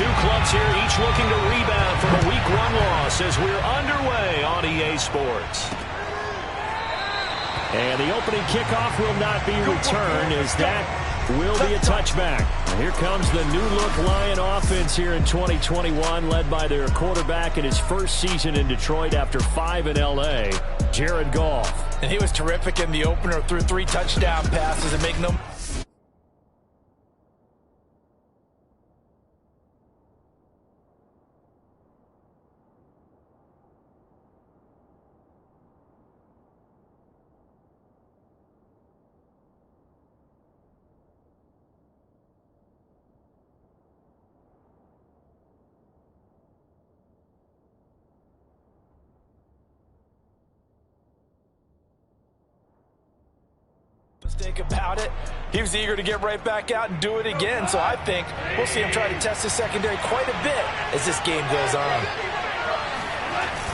two clubs here, each looking to rebound from a Week 1 loss as we're underway on EA Sports. And the opening kickoff will not be returned as that will be a touchback. Here comes the new-look Lion offense here in 2021, led by their quarterback in his first season in Detroit after 5 in L.A., Jared Goff. And he was terrific in the opener, threw 3 touchdown passes and making them. Mistake about it. He was eager to get right back out and do it again, so I think we'll see him try to test his secondary quite a bit as this game goes on.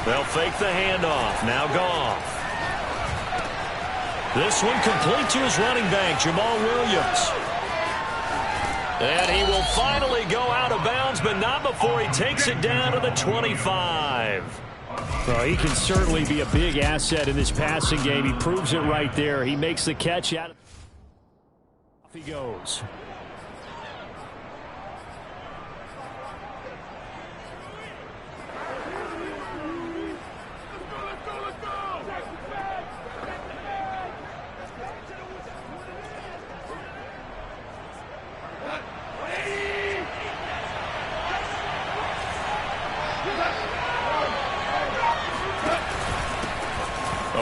They'll fake the handoff. Now Goff. This one complete to his running back, Jamal Williams. And he will finally go out of bounds, but not before he takes it down to the 25. Well, he can certainly be a big asset in this passing game. He proves it right there. He makes the catch out. Off he goes.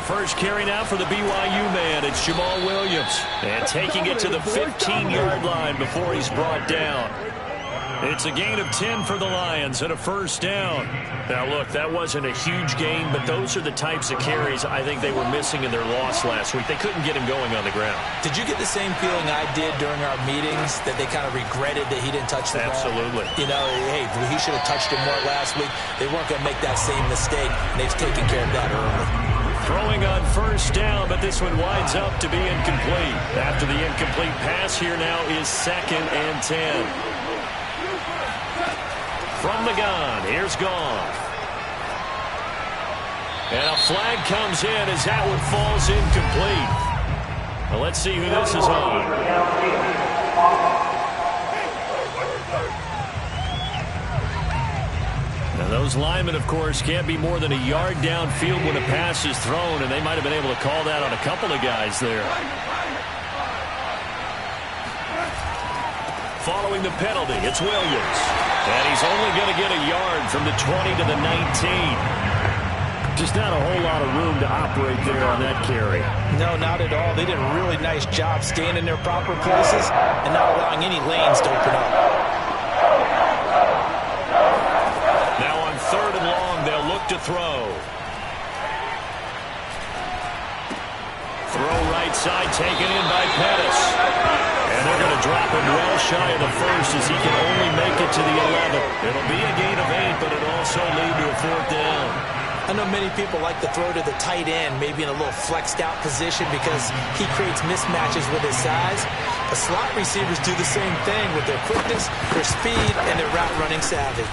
First carry now for the BYU man. It's Jamal Williams. And taking it to the 15-yard line before he's brought down. It's a gain of 10 for the Lions and a first down. Now, look, that wasn't a huge gain, but those are the types of carries I think they were missing in their loss last week. They couldn't get him going on the ground. Did you get the same feeling I did during our meetings, that they kind of regretted that he didn't touch the ball? Absolutely. You know, hey, he should have touched it more last week. They weren't going to make that same mistake, and they've taken care of that early. Throwing on first down, but this one winds up to be incomplete. After the incomplete pass, here now is 2nd and 10. From the gun, here's Goff. And a flag comes in as that one falls incomplete. Well, let's see who this is on. Now, those linemen, of course, can't be more than a yard downfield when a pass is thrown, and they might have been able to call that on a couple of guys there. Following the penalty, it's Williams. And he's only going to get a yard from the 20 to the 19. Just not a whole lot of room to operate there on that carry. No, not at all. They did a really nice job staying in their proper places and not allowing any lanes to open up. Now on 3rd and long, they'll look to throw. Throw right side, taken in by Pettis. And they're going to drop him well shy of the first as he can only make it to the 11. It'll be a gain of 8, but it'll also lead to a 4th down. I know many people like to throw to the tight end, maybe in a little flexed out position because he creates mismatches with his size. The slot receivers do the same thing with their quickness, their speed, and their route running savvy.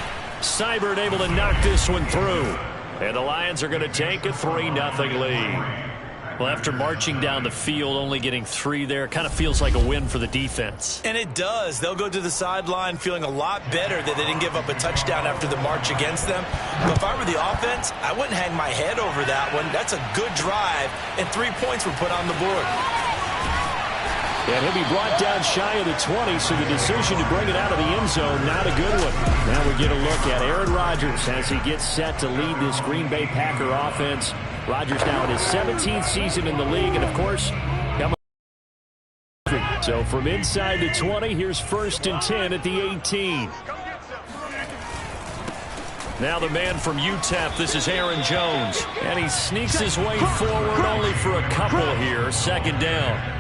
Seibert able to knock this one through. And the Lions are going to take a 3-0 lead. Well, after marching down the field, only getting 3 there, kind of feels like a win for the defense. And it does. They'll go to the sideline feeling a lot better that they didn't give up a touchdown after the march against them. But if I were the offense, I wouldn't hang my head over that one. That's a good drive, and 3 points were put on the board. And he'll be brought down shy of the 20, so the decision to bring it out of the end zone, not a good one. Now we get a look at Aaron Rodgers as he gets set to lead this Green Bay Packer offense. Rodgers now in his 17th season in the league, and of course, so from inside the 20, here's 1st and 10 at the 18. Now the man from UTEP, this is Aaron Jones. And he sneaks his way forward only for a couple here, 2nd down.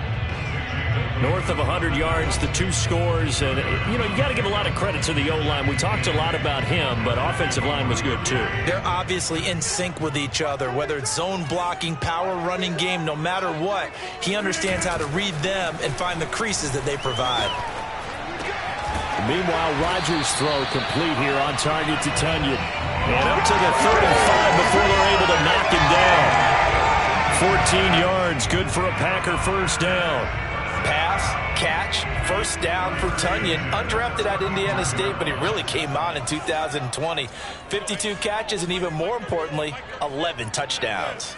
North of 100 yards, the 2 scores. And, you know, you got to give a lot of credit to the O-line. We talked a lot about him, but offensive line was good, too. They're obviously in sync with each other, whether it's zone blocking, power running game, no matter what. He understands how to read them and find the creases that they provide. Meanwhile, Rodgers' throw complete here on target to Tunyon. And up to the 35 before they're able to knock him down. 14 yards, good for a Packer first down. Pass, catch, first down for Tunyon. Undrafted at Indiana State, but he really came on in 2020. 52 catches, and even more importantly, 11 touchdowns.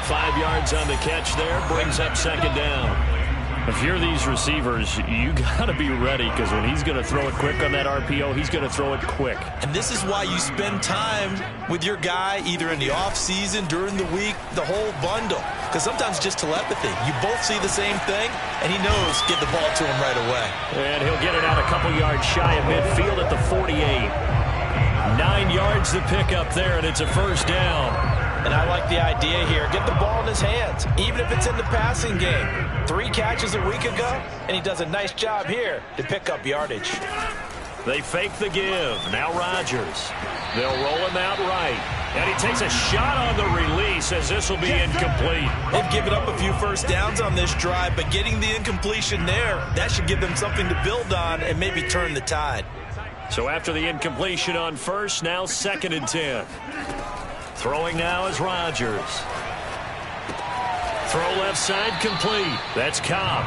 Five yards on the catch there, brings up second down. If you're these receivers, you got to be ready, because when he's going to throw it quick on that RPO, he's going to throw it quick. And this is why you spend time with your guy either in the offseason, during the week, the whole bundle. Because sometimes just telepathy. You both see the same thing, and he knows get the ball to him right away. And he'll get it out a couple yards shy of midfield at the 48. 9 yards to pick up there, and it's a first down. And I like the idea here. Get the ball in his hands, even if it's in the passing game. 3 catches a week ago, and he does a nice job here to pick up yardage. They fake the give. Now Rodgers. They'll roll him out right. And he takes a shot on the release as this will be incomplete. They've given up a few first downs on this drive, but getting the incompletion there, that should give them something to build on and maybe turn the tide. So after the incompletion on first, now 2nd and 10. Throwing now is Rodgers. Throw left side complete. That's Cobb.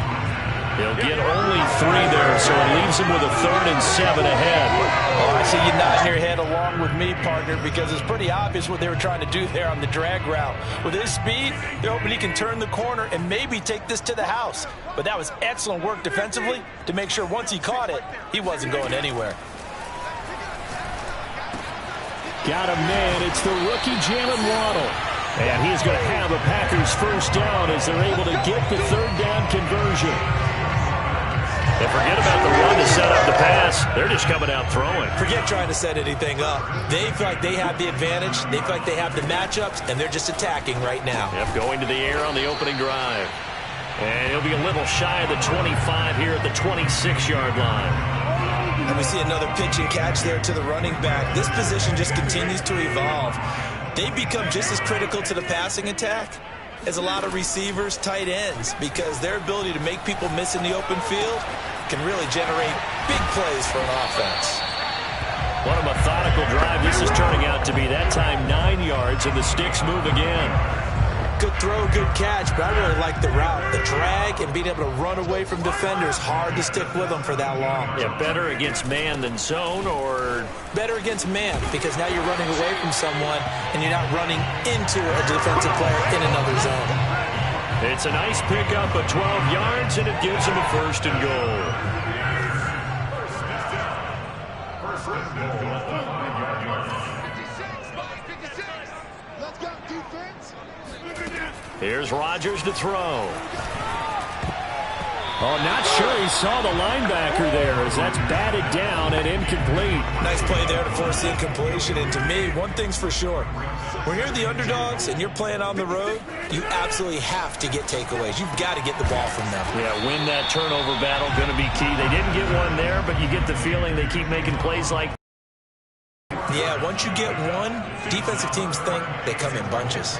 He'll get only 3 there, so it leaves him with a 3rd and 7 ahead. Oh, I see you nodding your head along with me, partner, because it's pretty obvious what they were trying to do there on the drag route. With his speed, they're hoping he can turn the corner and maybe take this to the house. But that was excellent work defensively to make sure once he caught it, he wasn't going anywhere. Got a man. It's the rookie Jalen Waddle. And he's going to have a Packers first down as they're able to get the 3rd down conversion. And forget about the run to set up the pass. They're just coming out throwing. Forget trying to set anything up. They feel like they have the advantage. They feel like they have the matchups, and they're just attacking right now. Yep, going to the air on the opening drive. And he'll be a little shy of the 25 here at the 26-yard line. And we see another pitch and catch there to the running back. This position just continues to evolve. They become just as critical to the passing attack as a lot of receivers, tight ends, because their ability to make people miss in the open field can really generate big plays for an offense. What a methodical drive this is turning out to be. That time 9 yards, and the sticks move again. Good throw, good catch, but I really like the route. The drag and being able to run away from defenders, hard to stick with them for that long. Yeah, better against man than zone, or? Better against man, because now you're running away from someone and you're not running into a defensive player in another zone. It's a nice pickup of 12 yards, and it gives him a 1st and goal. Here's Rodgers to throw. Oh, not sure he saw the linebacker there as that's batted down and incomplete. Nice play there to force the incompletion. And to me, one thing's for sure. When you're the underdogs and you're playing on the road, you absolutely have to get takeaways. You've got to get the ball from them. Yeah, win that turnover battle, going to be key. They didn't get one there, but you get the feeling they keep making plays like. Yeah, once you get one, defensive teams think they come in bunches.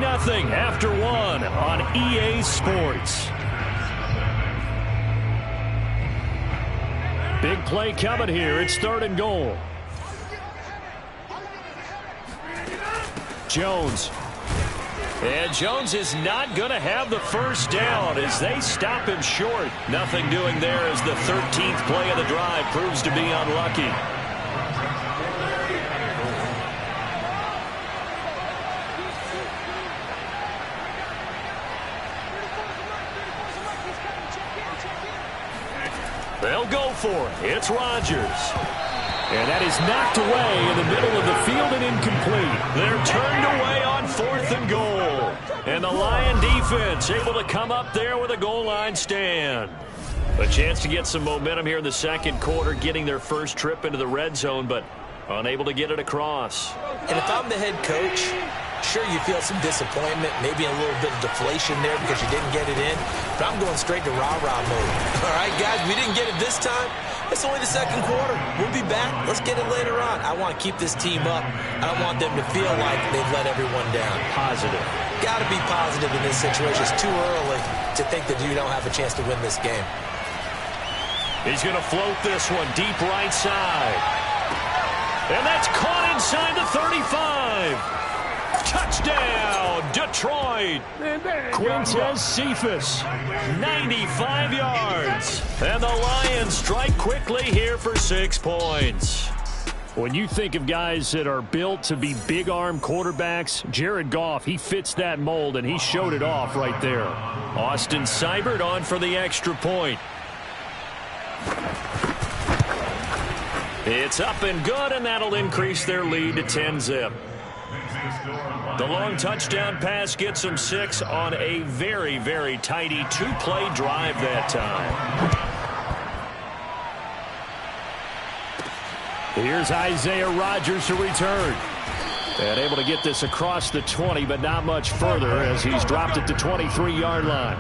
Nothing after 1 on EA Sports. Big play coming here. It's 3rd and goal. Jones. And Jones is not going to have the first down as they stop him short. Nothing doing there as the 13th play of the drive proves to be unlucky. They'll go for it. It's Rodgers. And that is knocked away in the middle of the field and incomplete. They're turned away on 4th and goal. And the Lion defense able to come up there with a goal line stand. A chance to get some momentum here in the 2nd quarter, getting their first trip into the red zone, but unable to get it across. And if I'm the head coach, Sure, you feel some disappointment, maybe a little bit of deflation there because you didn't get it in, but I'm going straight to rah-rah mode. All right, guys, we didn't get it this time. It's only the second quarter. We'll be back. Let's get it later on. I want to keep this team up. I don't want them to feel like they've let everyone down. Positive. Got to be positive in this situation. It's too early to think that you don't have a chance to win this game. He's going to float this one deep right side. And that's caught inside the 35. Touchdown, Detroit. Quintez Cephas, 95 yards. And the Lions strike quickly here for 6 points. When you think of guys that are built to be big-arm quarterbacks, Jared Goff, he fits that mold, and he showed it off right there. Austin Seibert on for the extra point. It's up and good, and that'll increase their lead to 10-zip. The long touchdown pass gets them 6 on a very, very tidy 2-play drive that time. Here's Isaiah Rodgers to return. And able to get this across the 20, but not much further as he's dropped it to 23-yard line.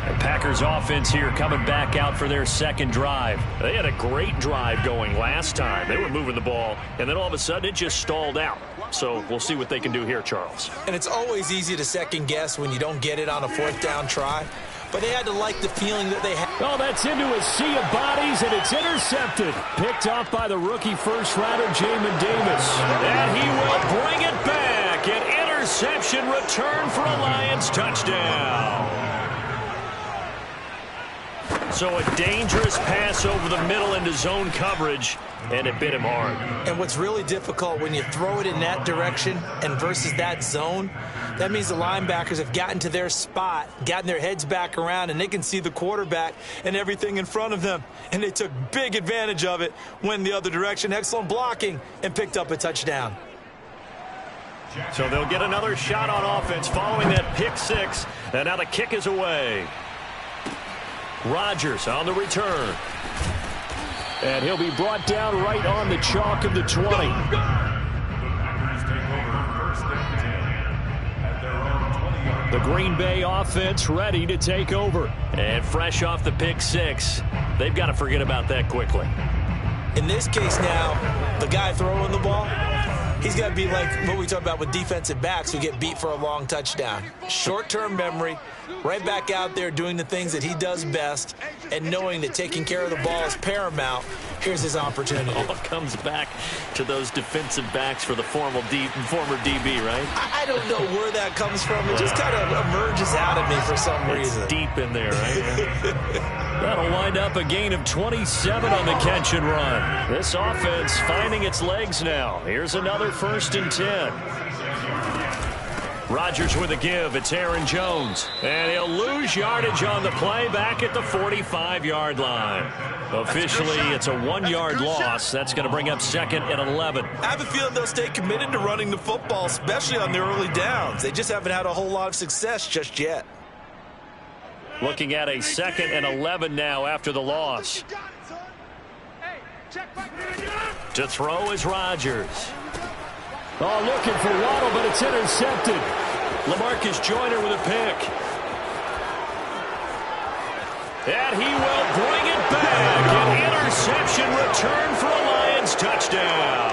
The Packers offense here coming back out for their second drive. They had a great drive going last time. They were moving the ball, and then all of a sudden it just stalled out. So we'll see what they can do here, Charles. And it's always easy to second guess when you don't get it on a 4th down try. But they had to like the feeling that they had. Oh, that's into a sea of bodies, and it's intercepted. Picked off by the rookie first-rounder, Jamin Davis. And he will bring it back. An interception return for a Lions touchdown. So a dangerous pass over the middle into zone coverage, and it bit him hard. And what's really difficult when you throw it in that direction and versus that zone, that means the linebackers have gotten to their spot, gotten their heads back around, and they can see the quarterback and everything in front of them. And they took big advantage of it, went the other direction, excellent blocking, and picked up a touchdown. So they'll get another shot on offense following that pick 6, and now the kick is away. Rodgers on the return. And he'll be brought down right on the chalk of the 20. The Green Bay offense ready to take over. And fresh off the pick 6, they've got to forget about that quickly. In this case now, the guy throwing the ball, he's got to be like what we talk about with defensive backs who get beat for a long touchdown. Short-term memory, right back out there doing the things that he does best, and knowing that taking care of the ball is paramount. Here's his opportunity. All comes back to those defensive backs for the former DB, right? I don't know where that comes from. It just kind of emerges out of me for some reason. It's deep in there, right? That'll wind up a gain of 27 on the catch and run. This offense finding its legs now. Here's another 1st and 10. Rodgers with a give. It's Aaron Jones. And he'll lose yardage on the play back at the 45-yard line. Officially, it's a 1-yard loss. That's going to bring up 2nd and 11. I have a feeling they'll stay committed to running the football, especially on the early downs. They just haven't had a whole lot of success just yet. Looking at a 2nd and 11 now after the loss. To throw is Rodgers. Oh, looking for Waddle, but it's intercepted. LaMarcus Joyner with a pick. And he will bring it back. An interception return for a Lions touchdown.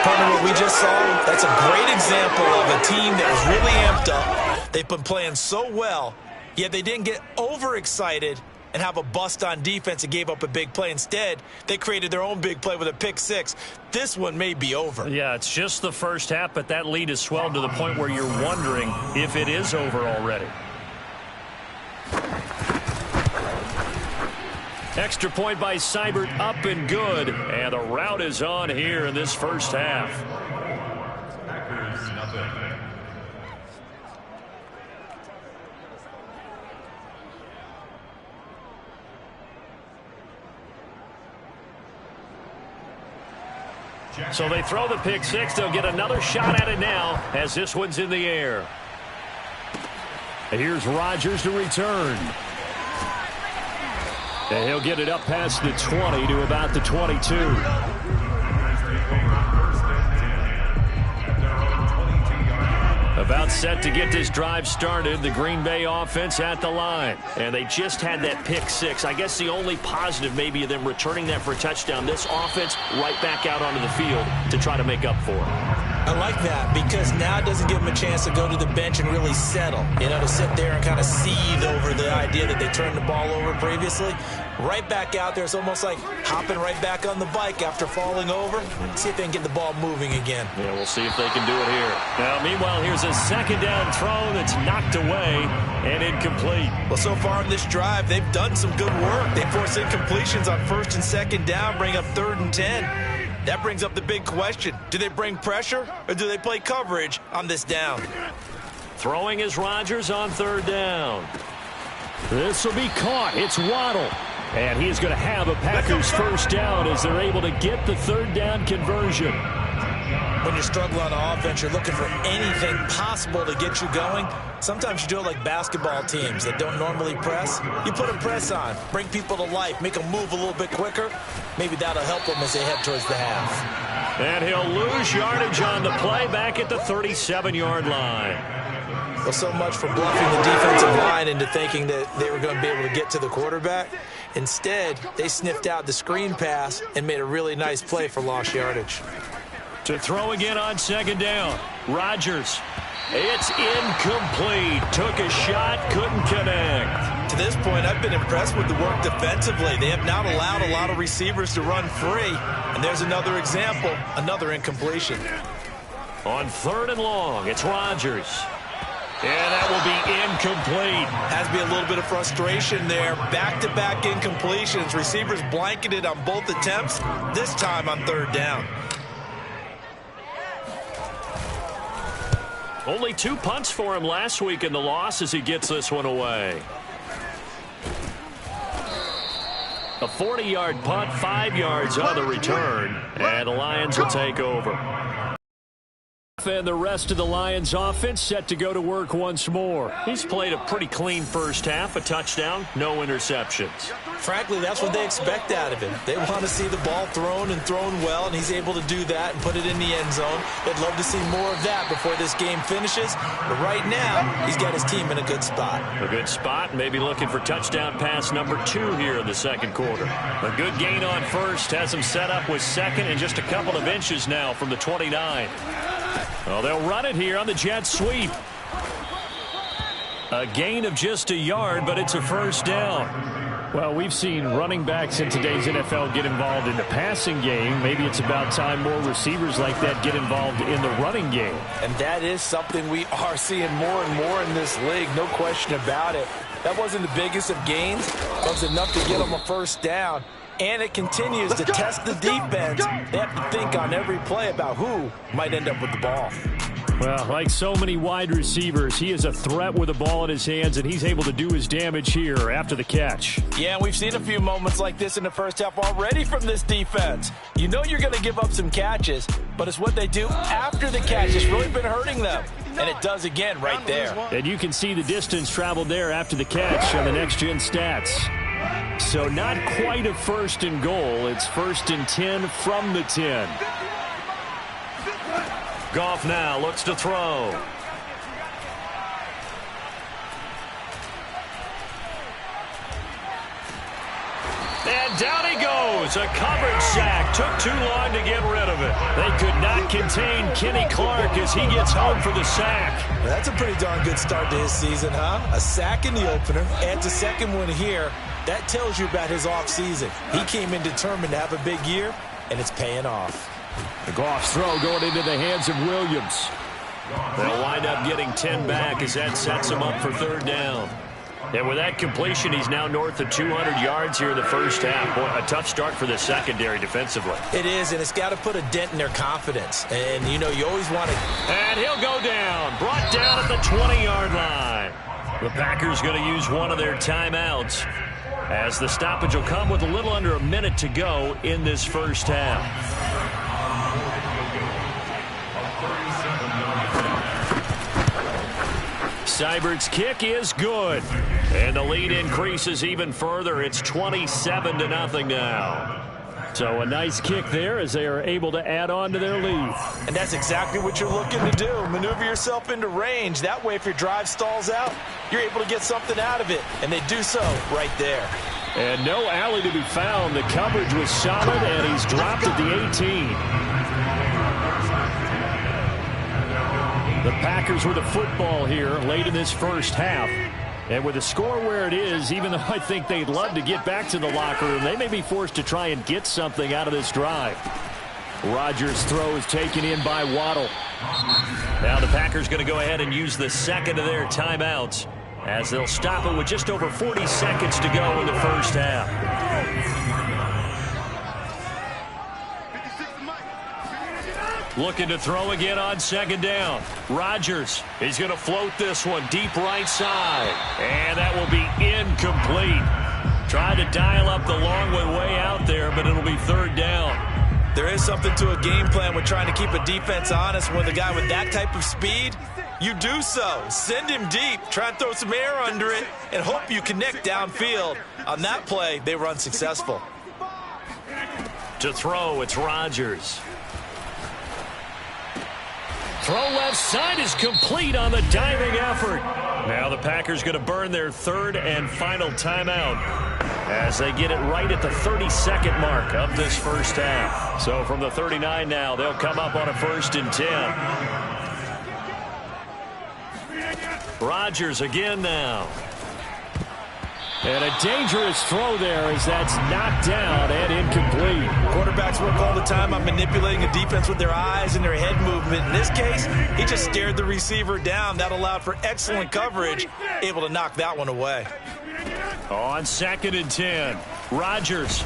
Partner, what we just saw, that's a great example of a team that was really amped up. They've been playing so well, yet they didn't get overexcited and have a bust on defense and gave up a big play. Instead, they created their own big play with a pick 6. This one may be over. Yeah, it's just the first half, but that lead has swelled to the point where you're wondering if it is over already. Extra point by Seibert, up and good. And the route is on here in this first half. So they throw the pick 6. They'll get another shot at it now as this one's in the air. Here's Rodgers to return. And he'll get it up past the 20 to about the 22. About set to get this drive started, the Green Bay offense at the line. And they just had that pick six. I guess the only positive maybe of them returning that for a touchdown. This offense right back out onto the field to try to make up for it. I like that because now it doesn't give them a chance to go to the bench and really settle. You know, to sit there and kind of seethe over the idea that they turned the ball over previously. Right back out there. It's almost like hopping right back on the bike after falling over. See if they can get the ball moving again. Yeah, we'll see if they can do it here. Now, meanwhile, here's a second down throw that's knocked away and incomplete. Well, so far in this drive, they've done some good work. They force incompletions on first and second down, bring up 3rd and 10. That brings up the big question. Do they bring pressure or do they play coverage on this down? Throwing is Rodgers on 3rd down. This will be caught. It's Waddle. And he's going to have a Packers first down as they're able to get the 3rd down conversion. When you struggle on offense, you're looking for anything possible to get you going. Sometimes you do it like basketball teams that don't normally press. You put a press on, bring people to life, make them move a little bit quicker. Maybe that'll help them as they head towards the half. And he'll lose yardage on the play back at the 37-yard line. Well, so much for bluffing the defensive line into thinking that they were going to be able to get to the quarterback. Instead, they sniffed out the screen pass and made a really nice play for lost yardage. To throw again on 2nd down. Rodgers. It's incomplete. Took a shot, couldn't connect. To this point, I've been impressed with the work defensively. They have not allowed a lot of receivers to run free. And there's another example, another incompletion. On 3rd and long, it's Rodgers. And that will be incomplete. Has to be a little bit of frustration there. Back-to-back incompletions. Receivers blanketed on both attempts, this time on 3rd down. Only 2 punts for him last week in the loss as he gets this one away. A 40-yard punt, 5 yards on the return, and the Lions will take over. And the rest of the Lions offense set to go to work once more. He's played a pretty clean first half, a touchdown, no interceptions. Frankly, that's what they expect out of him. They want to see the ball thrown and thrown well, and he's able to do that and put it in the end zone. They'd love to see more of that before this game finishes. But right now, he's got his team in a good spot. A good spot, maybe looking for touchdown pass number 2 here in the 2nd quarter. A good gain on first, has him set up with 2nd and just a couple of inches now from the 29. Well, they'll run it here on the jet sweep. A gain of just a yard, but it's a first down. Well, we've seen running backs in today's NFL get involved in the passing game. Maybe it's about time more receivers like that get involved in the running game. And that is something we are seeing more and more in this league, no question about it. That wasn't the biggest of gains, but it was enough to get them a first down. And it continues to test the defense. They have to think on every play about who might end up with the ball. Well, like so many wide receivers, he is a threat with the ball in his hands, and he's able to do his damage here after the catch. Yeah, and we've seen a few moments like this in the first half already from this defense. You know you're going to give up some catches, but it's what they do after the catch. It's really been hurting them, and it does again right there. And you can see the distance traveled there after the catch on the next-gen stats. So not quite a 1st and goal. It's 1st and 10 from the 10. Goff now looks to throw. And down he goes. A coverage sack. Took too long to get rid of it. They could not contain Kenny Clark as he gets home for the sack. That's a pretty darn good start to his season, huh? A sack in the opener. Adds a second one here. That tells you about his offseason. He came in determined to have a big year, and it's paying off. The Goff's throw going into the hands of Williams. They'll wind up getting 10 back as that sets him up for 3rd down. And with that completion, he's now north of 200 yards here in the first half. Boy, a tough start for the secondary defensively. It is, and it's got to put a dent in their confidence. And, you know, you always want to... And he'll go down. Brought down at the 20-yard line. The Packers going to use one of their timeouts, as the stoppage will come with a little under a minute to go in this first half. Seibert's kick is good. And the lead increases even further. It's 27-0 now. So a nice kick there as they are able to add on to their lead. And that's exactly what you're looking to do. Maneuver yourself into range. That way, if your drive stalls out, you're able to get something out of it. And they do so right there. And no alley to be found. The coverage was solid, and he's dropped at the 18. The Packers with the football here late in this first half. And with the score where it is, even though I think they'd love to get back to the locker room, they may be forced to try and get something out of this drive. Rodgers' throw is taken in by Waddle. Now the Packers going to go ahead and use the second of their timeouts as they'll stop it with just over 40 seconds to go in the first half. Looking to throw again on second down. Rodgers, he's going to float this one deep right side. And that will be incomplete. Tried to dial up the long way out there, but it'll be third down. There is something to a game plan with trying to keep a defense honest. With a guy with that type of speed, you do so. Send him deep, try and throw some air under it, and hope you connect downfield. On that play, they were unsuccessful. To throw, it's Rodgers. Throw left side is complete on the diving effort. Now the Packers going to burn their third and final timeout as they get it right at the 32nd mark of this first half. So from the 39 now, they'll come up on a 1st and 10. Rodgers again now. And a dangerous throw there as that's knocked down and incomplete. Quarterbacks work all the time on manipulating a defense with their eyes and their head movement. In this case, he just stared the receiver down. That allowed for excellent coverage, able to knock that one away. On 2nd and 10, Rodgers.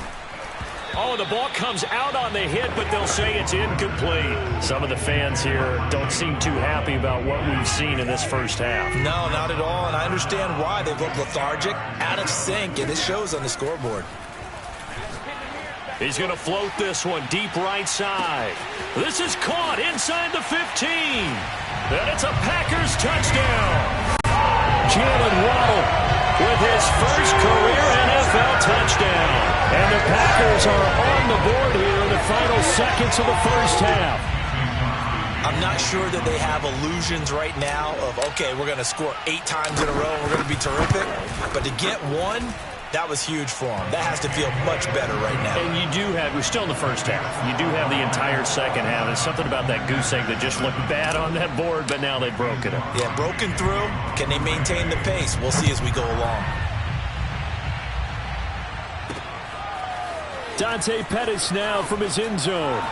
Oh, the ball comes out on the hit, but they'll say it's incomplete. Some of the fans here don't seem too happy about what we've seen in this first half. No, not at all, and I understand why. They've looked lethargic, out of sync, and it shows on the scoreboard. He's going to float this one deep right side. This is caught inside the 15. And it's a Packers touchdown. Jalen Waddle with his first career NFL touchdown. And the Packers are on the board here in the final seconds of the first half. I'm not sure that they have illusions right now of, okay, we're going to score 8 times in a row and we're going to be terrific. But to get one, that was huge for them. That has to feel much better right now. And you do have, we're still in the first half. You do have the entire second half. There's something about that goose egg that just looked bad on that board, but now they've broken it. Yeah, broken through. Can they maintain the pace? We'll see as we go along. Dante Pettis now from his end zone.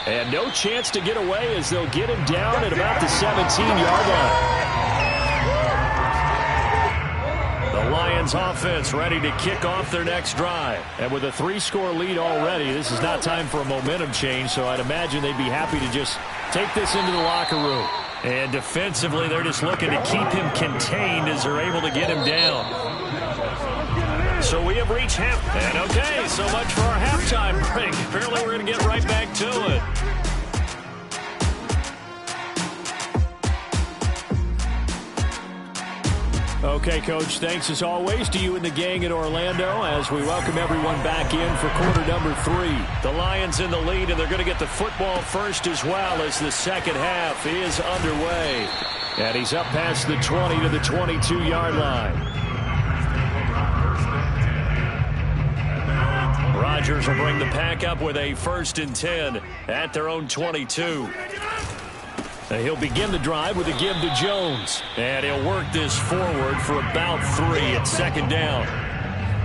And no chance to get away as they'll get him down at about the 17-yard line. The Lions offense ready to kick off their next drive. And with a 3-score lead already, this is not time for a momentum change, so I'd imagine they'd be happy to just take this into the locker room. And defensively, they're just looking to keep him contained as they're able to get him down. So we have reached half. And okay, so much for our halftime break. Apparently we're going to get right back to it. Okay, Coach, thanks as always to you and the gang in Orlando as we welcome everyone back in for quarter number 3. The Lions in the lead, and they're going to get the football first as well as the second half is underway. And he's up past the 20 to the 22-yard line. Rodgers will bring the pack up with a 1st and 10 at their own 22. He'll begin the drive with a give to Jones. And he'll work this forward for about 3 at 2nd down.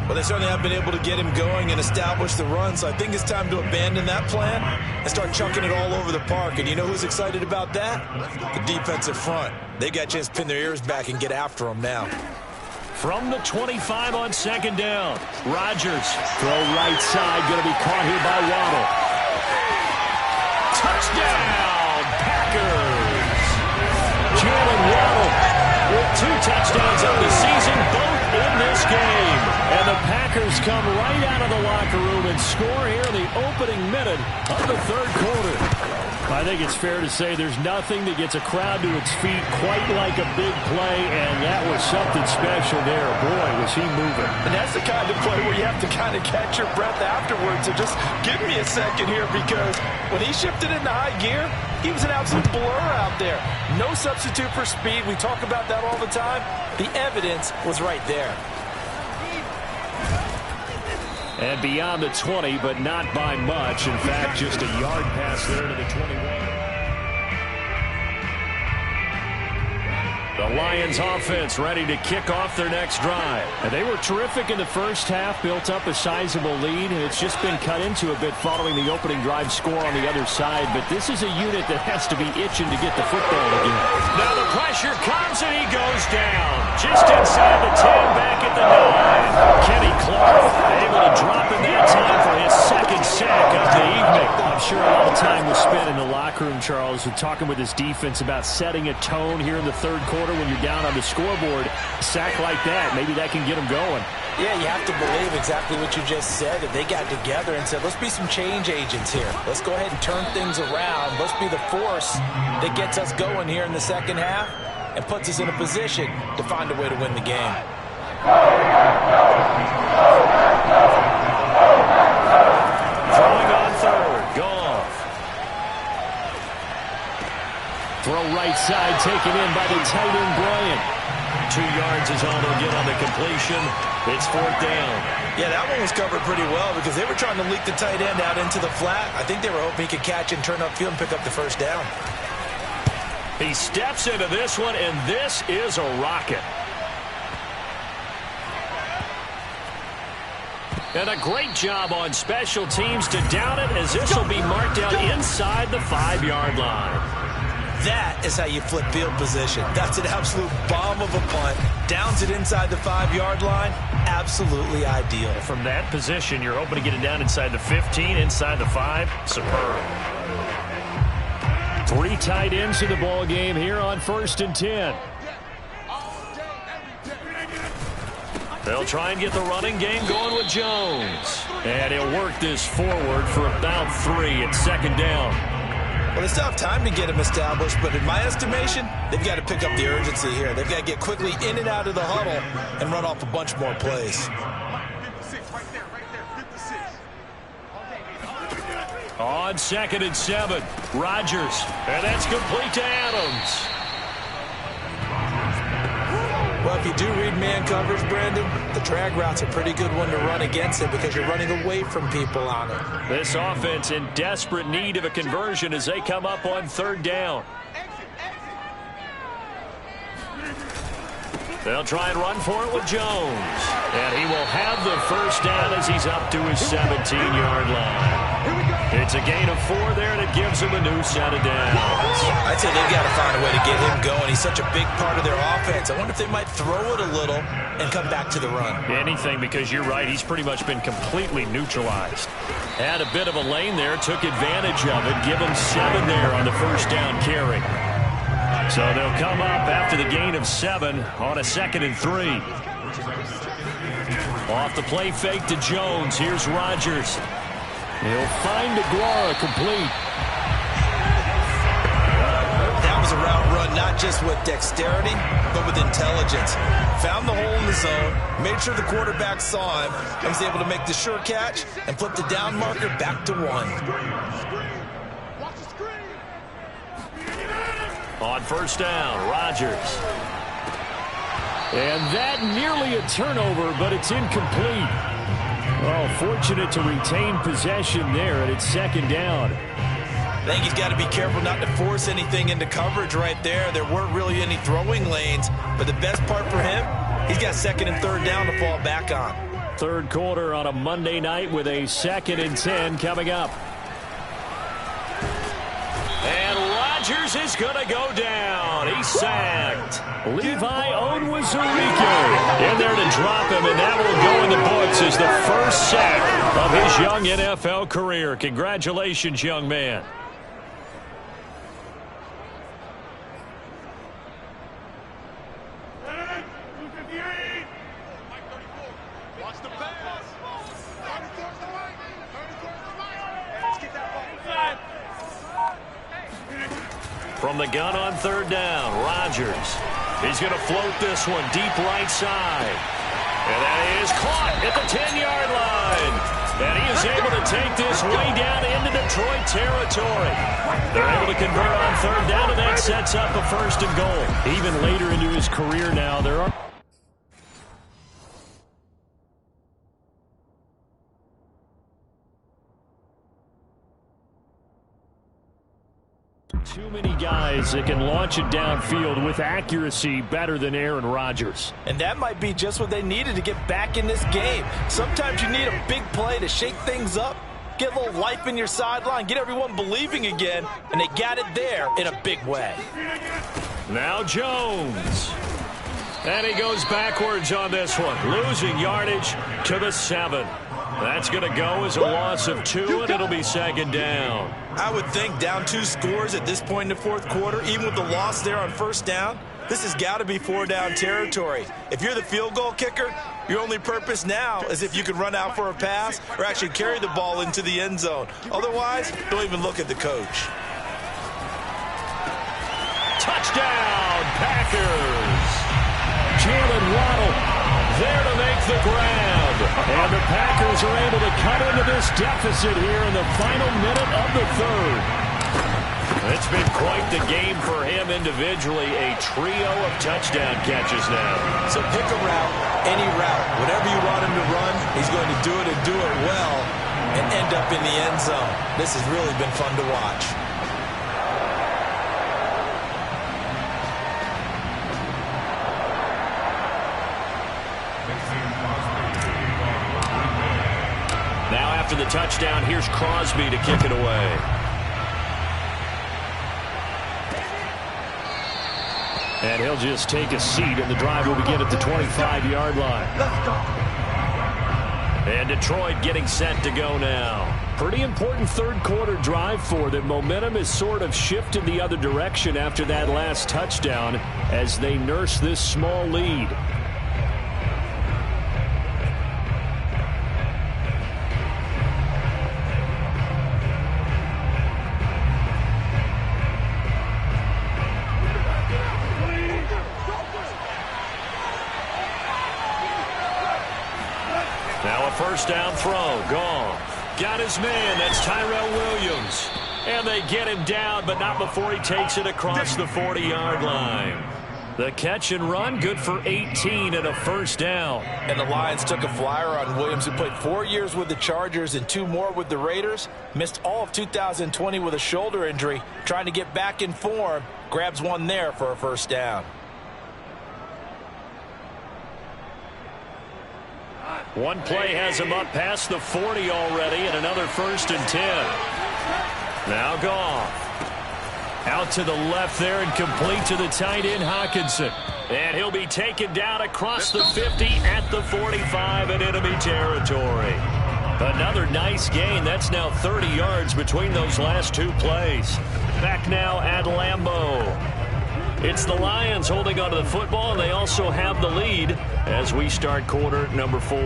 Well, they certainly have been able to get him going and establish the run, so I think it's time to abandon that plan and start chunking it all over the park. And you know who's excited about that? The defensive front. They got a chance to pin their ears back and get after him now. From the 25 on 2nd down, Rodgers. Throw right side, going to be caught here by Waddle. Touchdown, Packers! Jalen Waddle with 2 touchdowns of the season, both in this game. And the Packers come right out of the locker room and score here in the opening minute of the 3rd quarter. I think it's fair to say there's nothing that gets a crowd to its feet quite like a big play, and that was something special there. Boy, was he moving. And that's the kind of play where you have to kind of catch your breath afterwards. So just give me a second here, because when he shifted into high gear, he was an absolute blur out there. No substitute for speed. We talk about that all the time. The evidence was right there. And beyond the 20, but not by much. In fact, just a yard pass there to the 21. The Lions offense ready to kick off their next drive. And they were terrific in the first half, built up a sizable lead, and it's just been cut into a bit following the opening drive score on the other side. But this is a unit that has to be itching to get the football again. Now the pressure comes, and he goes down. Just inside the 10, back at the 9. Kenny Clark able to drop in that time for his second sack of the evening. I'm sure a lot of time was spent in the locker room, Charles, with talking with his defense about setting a tone here in the third quarter when you're down on the scoreboard. A sack like that, maybe that can get them going. Yeah, you have to believe exactly what you just said, that they got together and said, let's be some change agents here. Let's go ahead and turn things around. Let's be the force that gets us going here in the second half and puts us in a position to find a way to win the game. Throwing on third. Goff. Throw right side, taken in by the tight end, Bryant. 2 yards is all they'll get on the completion. It's fourth down. Yeah, that one was covered pretty well because they were trying to leak the tight end out into the flat. I think they were hoping he could catch and turn upfield and pick up the first down. He steps into this one, and this is a rocket. And a great job on special teams to down it, as this will be marked down inside the 5-yard line. That is how you flip field position. That's an absolute bomb of a punt. Downs it inside the 5-yard line. Absolutely ideal. From that position, you're hoping to get it down inside the 15, inside the 5. Superb. 3 tight ends in the ball game here on 1st and 10. They'll try and get the running game going with Jones. And he'll work this forward for about 3 at second down. Well, they still have time to get him established, but in my estimation, they've got to pick up the urgency here. They've got to get quickly in and out of the huddle and run off a bunch more plays. On 2nd and 7, Rodgers. And that's complete to Adams. Well, if you do read man coverage, Brandon, the drag route's a pretty good one to run against it because you're running away from people on it. This offense in desperate need of a conversion as they come up on 3rd down. They'll try and run for it with Jones. And he will have the first down as he's up to his 17-yard line. It's a gain of 4 there, and it gives him a new set of downs. I'd say they've got to find a way to get him going. He's such a big part of their offense. I wonder if they might throw it a little and come back to the run. Anything, because you're right, he's pretty much been completely neutralized. Had a bit of a lane there, took advantage of it, give him 7 there on the first down carry. So they'll come up after the gain of 7 on a 2nd and 3. Off the play fake to Jones. Here's Rodgers. He'll find Aguara complete. That was a route run not just with dexterity, but with intelligence. Found the hole in the zone, made sure the quarterback saw him, and was able to make the sure catch and flip the down marker back to 1. On first down, Rodgers. And that nearly a turnover, but it's incomplete. Oh, fortunate to retain possession there, and it's 2nd down. I think he's got to be careful not to force anything into coverage right there. There weren't really any throwing lanes, but the best part for him, he's got 2nd and 3rd down to fall back on. 3rd quarter on a Monday night with a 2nd and 10 coming up. And Rodgers is going to go down. He's sacked. Levi Onwuzurike in there to drop him, and that will go in the books as the first sack of his young NFL career. Congratulations, young man. From the gun on third down, Rodgers. He's going to float this one deep right side. And that is caught at the 10-yard line. And he is able to take this way down into Detroit territory. They're able to convert on third down, and that sets up a 1st and goal. Even later into his career now, there are too many guys that can launch it downfield with accuracy better than Aaron Rodgers. And that might be just what they needed to get back in this game. Sometimes you need a big play to shake things up, get a little life in your sideline, get everyone believing again, and they got it there in a big way. Now Jones. And he goes backwards on this one, losing yardage to the 7. That's going to go as a loss of 2, and it'll be 2nd down. I would think down 2 scores at this point in the 4th quarter, even with the loss there on 1st down, this has got to be 4-down territory. If you're the field goal kicker, your only purpose now is if you can run out for a pass or actually carry the ball into the end zone. Otherwise, don't even look at the coach. Touchdown, Packers! Jalen Waddle there to make the grab. And the Packers are able to cut into this deficit here in the final minute of the 3rd. It's been quite the game for him individually. A trio of touchdown catches now. So pick a route, any route. Whatever you want him to run, he's going to do it and do it well and end up in the end zone. This has really been fun to watch. Now after the touchdown, here's Crosby to kick it away. And he'll just take a seat, and the drive will begin at the 25-yard line. And Detroit getting set to go now. Pretty important 3rd quarter drive for them. Momentum has sort of shifted the other direction after that last touchdown as they nurse this small lead. Now a 1st down throw. Gone. Got his man. That's Tyrell Williams. And they get him down, but not before he takes it across the 40-yard line. The catch and run, good for 18 and a 1st down. And the Lions took a flyer on Williams, who played 4 years with the Chargers and 2 more with the Raiders. Missed all of 2020 with a shoulder injury. Trying to get back in form. Grabs one there for a 1st down. One play has him up past the 40 already, and another 1st and 10. Now Goff. Out to the left there and complete to the tight end, Hockenson. And he'll be taken down across the 50 at the 45 in enemy territory. Another nice gain. That's now 30 yards between those last 2 plays. Back now at Lambeau. It's the Lions holding onto the football, and they also have the lead as we start quarter number 4.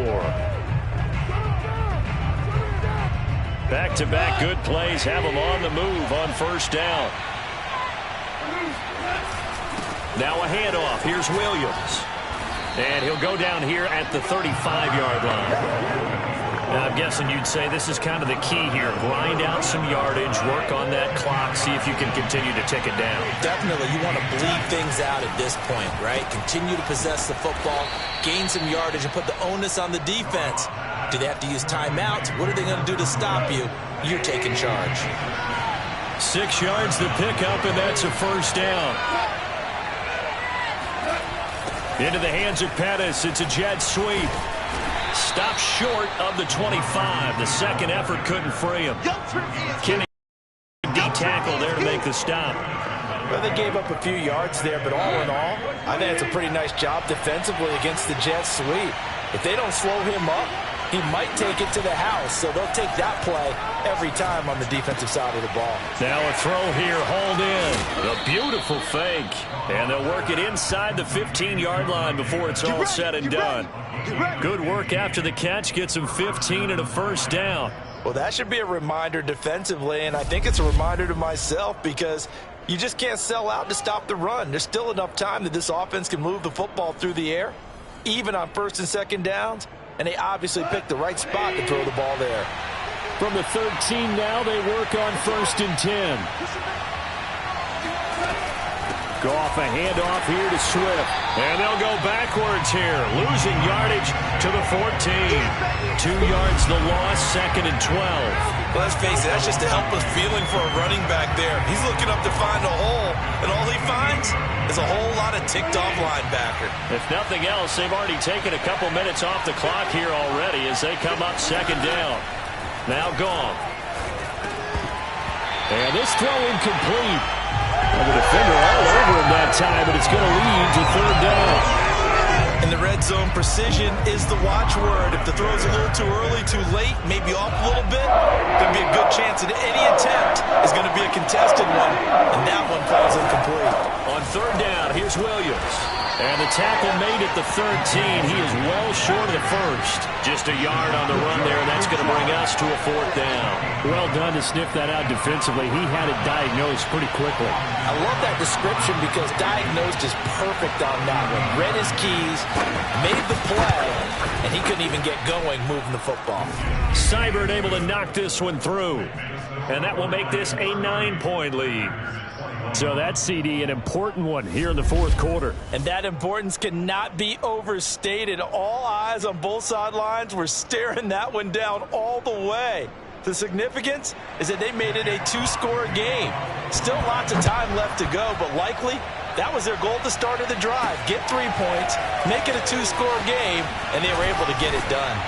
Back-to-back good plays have them on the move on 1st down. Now a handoff. Here's Williams. And he'll go down here at the 35-yard line. Now, I'm guessing you'd say this is kind of the key here. Grind out some yardage, work on that clock, see if you can continue to tick it down. Definitely. You want to bleed things out at this point, right? Continue to possess the football, gain some yardage, and put the onus on the defense. Do they have to use timeouts? What are they going to do to stop you? You're taking charge. 6 yards to pick up, and that's a 1st down. Into the hands of Pettis. It's a jet sweep. Stopped short of the 25. The second effort couldn't free him. Kenny D-tackle there to make the stop. Well, they gave up a few yards there, but all in all, I think it's a pretty nice job defensively against the jet sweep. If they don't slow him up, he might take it to the house, so they'll take that play every time on the defensive side of the ball. Now a throw here, hauled in. A beautiful fake. And they'll work it inside the 15-yard line before it's all said and done. Good work after the catch. Gets him 15 and a 1st down. Well, that should be a reminder defensively, and I think it's a reminder to myself because you just can't sell out to stop the run. There's still enough time that this offense can move the football through the air, even on first and second downs, and they obviously picked the right spot to throw the ball there. From the 13 now, they work on first and 10. Goff a handoff here to Swift. And they'll go backwards here, losing yardage to the 14. 2 yards the loss, second and 12. Well, let's face it, that's just a helpless feeling for a running back there. He's looking up to find a hole, and all he finds is a whole lot of ticked-off linebacker. If nothing else, they've already taken a couple minutes off the clock here already as they come up second down. Now Goff. And this throw incomplete. And the defender all over him that time, but it's going to lead to third down. In the red zone, precision is the watchword. If the throw's a little too early, too late, maybe off a little bit, going to be a good chance that any attempt is going to be a contested one, and that one falls incomplete. On third down, here's Williams. And the tackle made at the 13. He is well short of the first. Just a yard on the run there, and that's going to bring us to a fourth down. Well done to sniff that out defensively. He had it diagnosed pretty quickly. I love that description because diagnosed is perfect on that one. Read his keys, made the play, and he couldn't even get going moving the football. Seibert able to knock this one through. And that will make this a 9-point lead. So that CD, an important one here in the fourth quarter. And that importance cannot be overstated. All eyes on both sidelines were staring that one down all the way. The significance is that they made it a 2-score game. Still lots of time left to go, but likely that was their goal at the start of the drive. Get 3 points, make it a 2-score game, and they were able to get it done.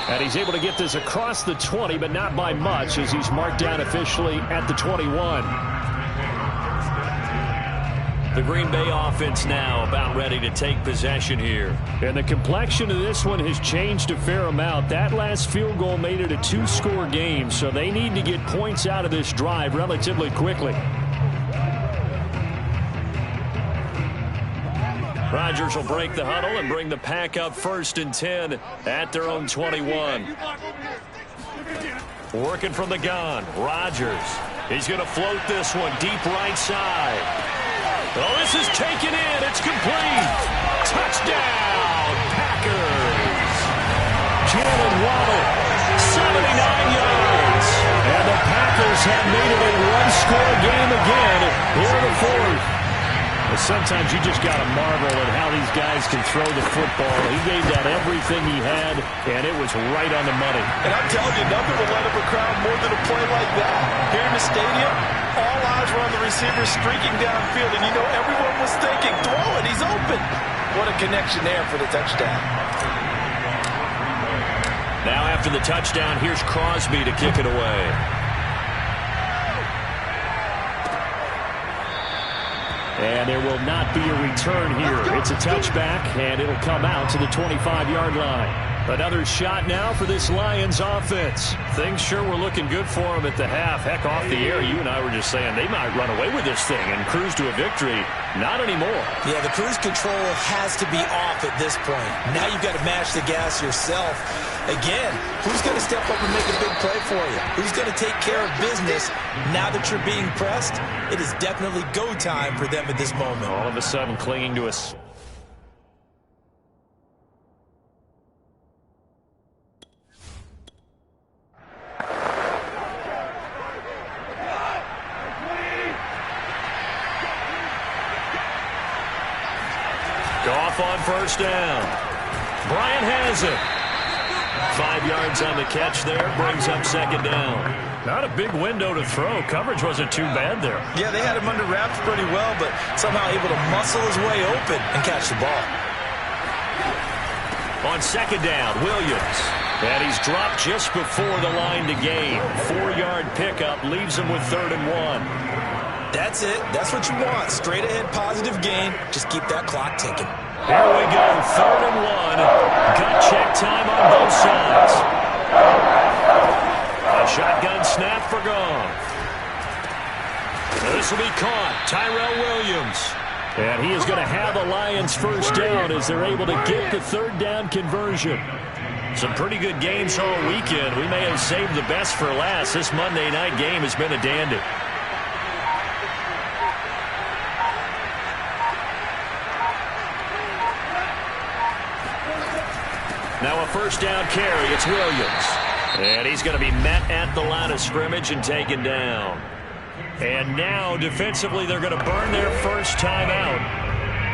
And he's able to get this across the 20, but not by much as he's marked down officially at the 21. The Green Bay offense now about ready to take possession here. And the complexion of this one has changed a fair amount. That last field goal made it a 2-score game, so they need to get points out of this drive relatively quickly. Rodgers will break the huddle and bring the pack up first and 10 at their own 21. Working from the gun, Rodgers. He's going to float this one deep right side. Oh, this is taken in. It's complete. Touchdown, Packers. Jalen Waddle, 79 yards. And the Packers have made it a 1-score game again here in the fourth. Sometimes you just got to marvel at how these guys can throw the football. He gave that everything he had, and it was right on the money. And I'm telling you, nothing will let up a crowd more than a play like that. Here in the stadium, all eyes were on the receiver streaking downfield, and you know everyone was thinking, throw it, he's open. What a connection there for the touchdown. Now after the touchdown, here's Crosby to kick it away. And there will not be a return here. It's a touchback, and it'll come out to the 25-yard line. Another shot now for this Lions offense. Things sure were looking good for them at the half. Heck, off the air, you and I were just saying they might run away with this thing and cruise to a victory. Not anymore. Yeah, the cruise control has to be off at this point. Now you've got to match the gas yourself. Again, who's going to step up and make a big play for you? Who's going to take care of business now that you're being pressed? It is definitely go time for them at this moment. All of a sudden clinging to us. Goff on first down. Bryant has it. 5 yards on the catch there. Brings up second down. Not a big window to throw. Coverage wasn't too bad there. Yeah, they had him under wraps pretty well, but somehow able to muscle his way open and catch the ball. On second down, Williams. And he's dropped just before the line to gain. 4-yard pickup leaves him with 3rd and 1. That's it. That's what you want. Straight ahead positive gain. Just keep that clock ticking. Here we go. 3rd and 1. Gut check time on both sides. A shotgun snap for Goff. This will be caught. Tyrell Williams. And he is going to have the Lions first down as they're able to get the 3rd down conversion. Some pretty good games all weekend. We may have saved the best for last. This Monday night game has been a dandy. Now a first down carry. It's Williams. And he's going to be met at the line of scrimmage and taken down. And now defensively they're going to burn their first timeout.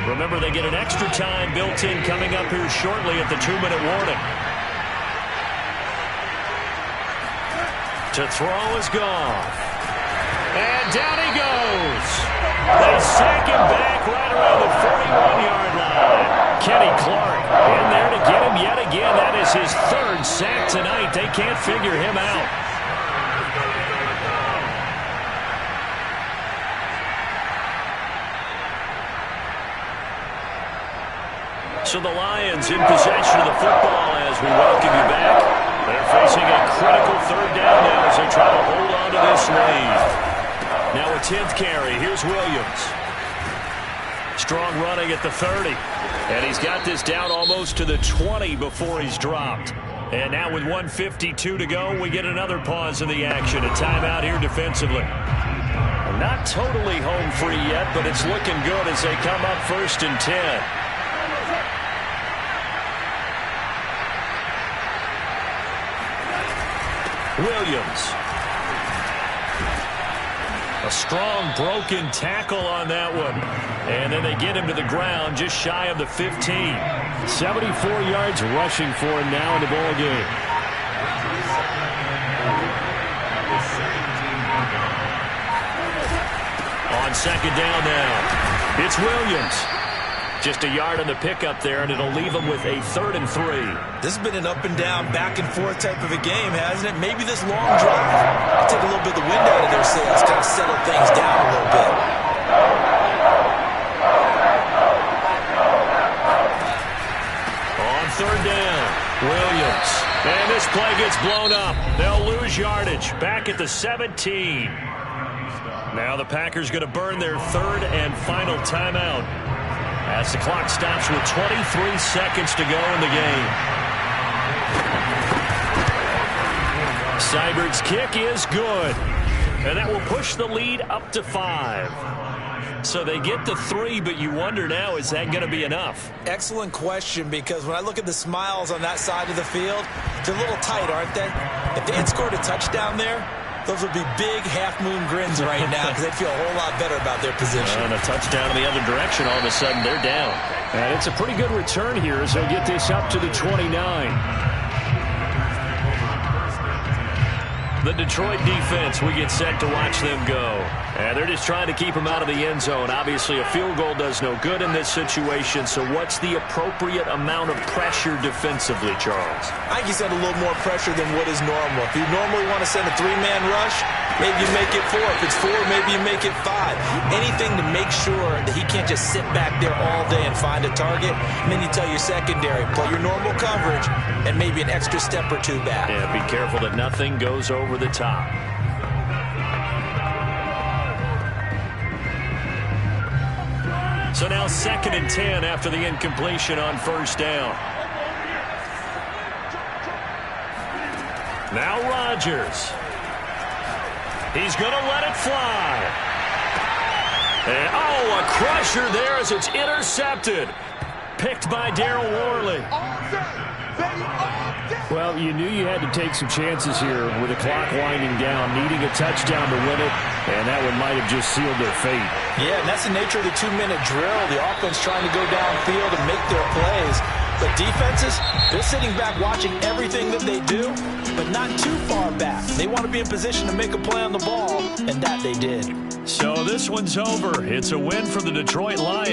Remember, they get an extra time built in coming up here shortly at the 2-minute warning. To throw is Goff. And down he goes. They sack him back right around the 41-yard line. Kenny Clark in there to get him yet again. That is his third sack tonight. They can't figure him out. So the Lions in possession of the football as we welcome you back. They're facing a critical third down now as they try to hold on to this lead. Now a 10th carry. Here's Williams. Strong running at the 30. And he's got this down almost to the 20 before he's dropped. And now with 1:52 to go, we get another pause in the action. A timeout here defensively. Not totally home free yet, but it's looking good as they come up 1st and 10. Williams. A strong broken tackle on that one. And then they get him to the ground just shy of the 15. 74 yards rushing for him now in the ball game. On second down now. It's Williams. Just a yard on the pickup there, and it'll leave them with a 3rd and 3. This has been an up-and-down, back-and-forth type of a game, hasn't it? Maybe this long drive take a little bit of the wind out of their sails, kind of settle things down a little bit. On 3rd down, Williams. And this play gets blown up. They'll lose yardage. Back at the 17. Now the Packers going to burn their 3rd and final timeout as the clock stops with 23 seconds to go in the game. Seibert's kick is good. And that will push the lead up to 5. So they get to 3, but you wonder now, is that going to be enough? Excellent question, because when I look at the smiles on that side of the field, they're a little tight, aren't they? If they had scored a touchdown there, those would be big half-moon grins right now because they'd feel a whole lot better about their position. And a touchdown in the other direction, all of a sudden they're down. And it's a pretty good return here as they get this up to the 29. The Detroit defense, we get set to watch them go. And they're just trying to keep them out of the end zone. Obviously, a field goal does no good in this situation, so what's the appropriate amount of pressure defensively, Charles? I think you send a little more pressure than what is normal. If you normally want to send a 3-man rush, maybe you make it 4. If it's 4, maybe you make it 5. Anything to make sure that he can't just sit back there all day and find a target. And then you tell your secondary, play your normal coverage and maybe an extra step or 2 back. Yeah, be careful that nothing goes over the top. So now 2nd and 10 after the incompletion on 1st down. Now Rodgers. He's going to let it fly. And, oh, a crusher there as it's intercepted. Picked by Darryl Worley. Well, you knew you had to take some chances here with the clock winding down, needing a touchdown to win it, and that one might have just sealed their fate. Yeah, and that's the nature of the 2-minute drill. The offense trying to go downfield and make their plays. But defenses, they're sitting back watching everything that they do, but not too far back. They want to be in position to make a play on the ball, and that they did. So this one's over. It's a win for the Detroit Lions.